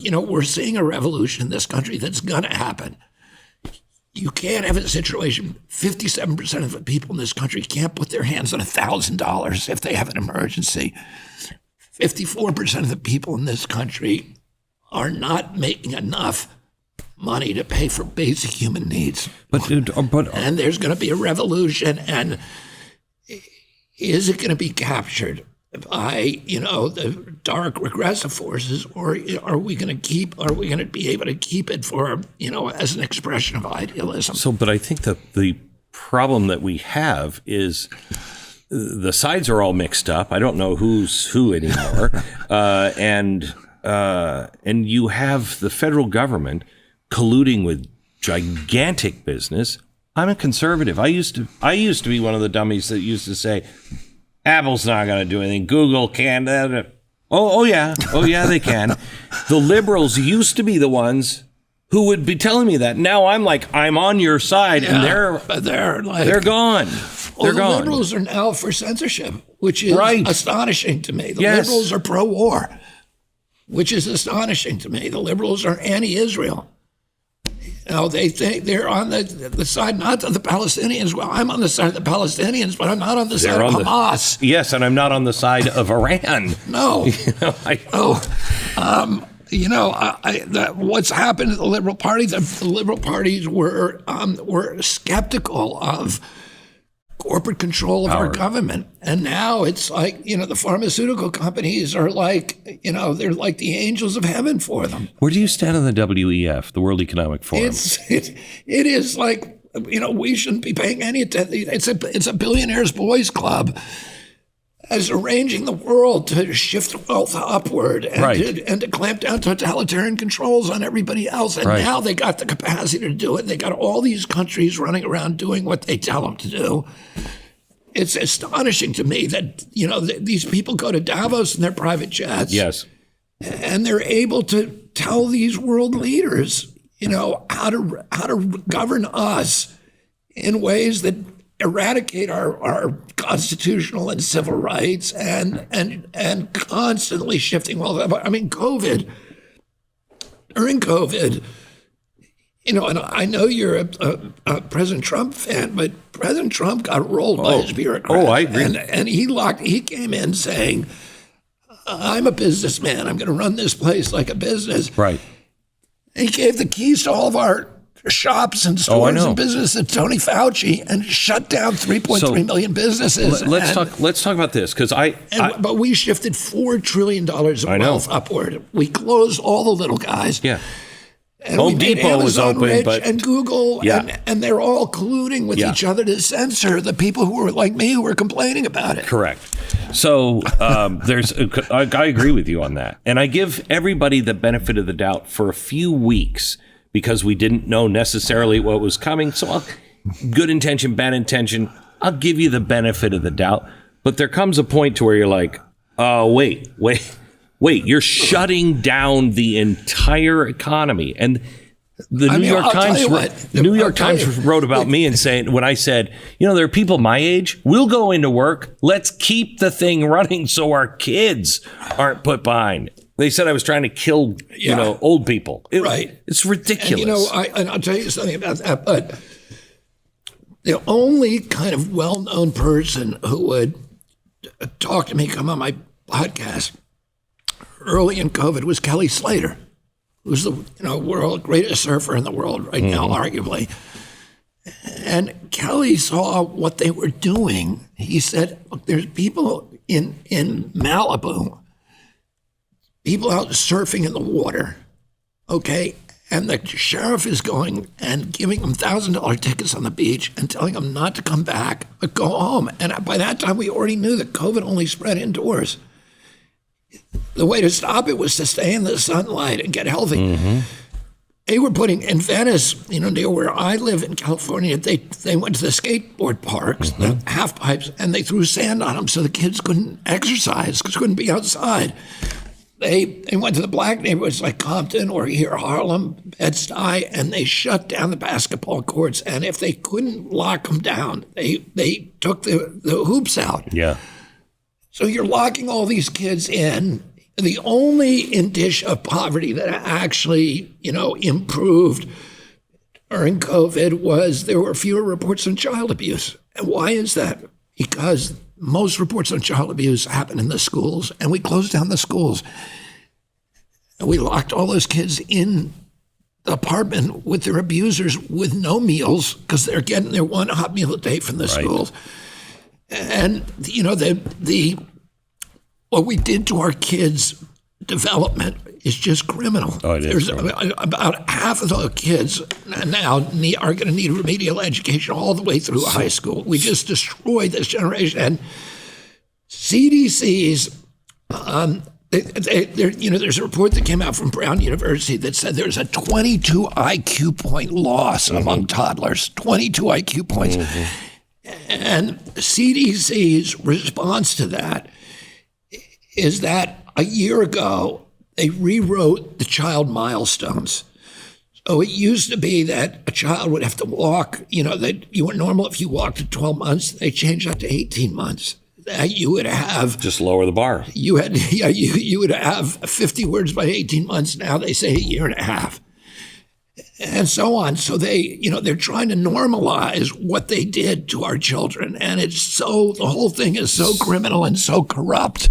We're seeing a revolution in this country that's going to happen. You can't have a situation, 57% of the people in this country can't put their hands on $1,000 if they have an emergency. 54% of the people in this country are not making enough money to pay for basic human needs. And there's going to be a revolution, and is it going to be captured by, the dark regressive forces, or are we going to be able to keep it for, as an expression of idealism? So, but I think that the problem that we have is the sides are all mixed up. I don't know who's who anymore. And you have the federal government colluding with gigantic business. I'm a conservative. I used to be one of the dummies that used to say, Apple's not going to do anything. Google can. Oh yeah, they can. The liberals used to be the ones who would be telling me that. Now I'm like, I'm on your side, and they're gone. The liberals are now for censorship, which is astonishing to me. The liberals are pro-war, which is astonishing to me. The liberals are anti-Israel. They think they're on the side not of the Palestinians. Well, I'm on the side of the Palestinians, but I'm not on the side of Hamas. Yes, and I'm not on the side of Iran. No. What's happened to the Liberal Party? The Liberal parties were skeptical of corporate control of our government. And now it's like, the pharmaceutical companies are like, they're like the angels of heaven for them. Where do you stand on the WEF, the World Economic Forum? It is like, we shouldn't be paying any attention. It's a billionaires' boys club as arranging the world to shift wealth upward and to clamp down totalitarian controls on everybody else. And now they got the capacity to do it. They got all these countries running around doing what they tell them to do. It's astonishing to me that, these people go to Davos in their private jets. Yes. And they're able to tell these world leaders, how to govern us in ways that eradicate our constitutional and civil rights and constantly shifting all that. I mean, during COVID, and I know you're a President Trump fan, but President Trump got rolled by his bureaucrats. Oh, I agree. And he came in saying, I'm a businessman. I'm going to run this place like a business. Right. And he gave the keys to all of our shops and stores and business to Tony Fauci and shut down 3.3 million businesses. Let's talk about this but we shifted $4 trillion of wealth upward. We closed all the little guys. Yeah. And Home Depot was open, and Google, and they're all colluding with each other to censor the people who were like me who were complaining about it. Correct. So I agree with you on that, and I give everybody the benefit of the doubt for a few weeks because we didn't know necessarily what was coming. So good intention, bad intention, I'll give you the benefit of the doubt. But there comes a point to where you're like, oh, wait, you're shutting down the entire economy. And the New York Times wrote about me and saying, when I said, there are people my age, we'll go into work. Let's keep the thing running so our kids aren't put behind. They said I was trying to kill, old people. It's ridiculous. And I'll tell you something about that. But the only kind of well-known person who would talk to me, come on my podcast early in COVID was Kelly Slater, who's the world greatest surfer in the world right now, arguably. And Kelly saw what they were doing. He said, look, there's people in Malibu, people out surfing in the water, okay? And the sheriff is going and giving them $1,000 tickets on the beach and telling them not to come back, but go home. And by that time, we already knew that COVID only spread indoors. The way to stop it was to stay in the sunlight and get healthy. Mm-hmm. They were putting, in Venice, near where I live in California, they went to the skateboard parks, the half pipes, and they threw sand on them so the kids couldn't exercise, because couldn't be outside. They went to the black neighborhoods like Compton or here Harlem, Bed-Stuy, and they shut down the basketball courts. And if they couldn't lock them down, they took the hoops out. Yeah. So you're locking all these kids in. The only indicia of poverty that actually, improved during COVID was there were fewer reports on child abuse. And why is that? Because most reports on child abuse happen in the schools, and we closed down the schools. And we locked all those kids in the apartment with their abusers with no meals because they're getting their one hot meal a day from the schools. And, what we did to our kids' development is just criminal. Oh, it is criminal. About half of the kids now are going to need remedial education all the way through high school. We just destroyed this generation. And CDC's, there's a report that came out from Brown University that said there's a 22 IQ point loss among toddlers, 22 IQ points. And CDC's response to that is that a year ago, they rewrote the child milestones. So it used to be that a child would have to walk, that you were normal if you walked at 12 months. They changed that to 18 months. That you would have just lower the bar. You would have 50 words by 18 months. Now they say a year and a half, and so on. So they're trying to normalize what they did to our children, and the whole thing is so criminal and so corrupt.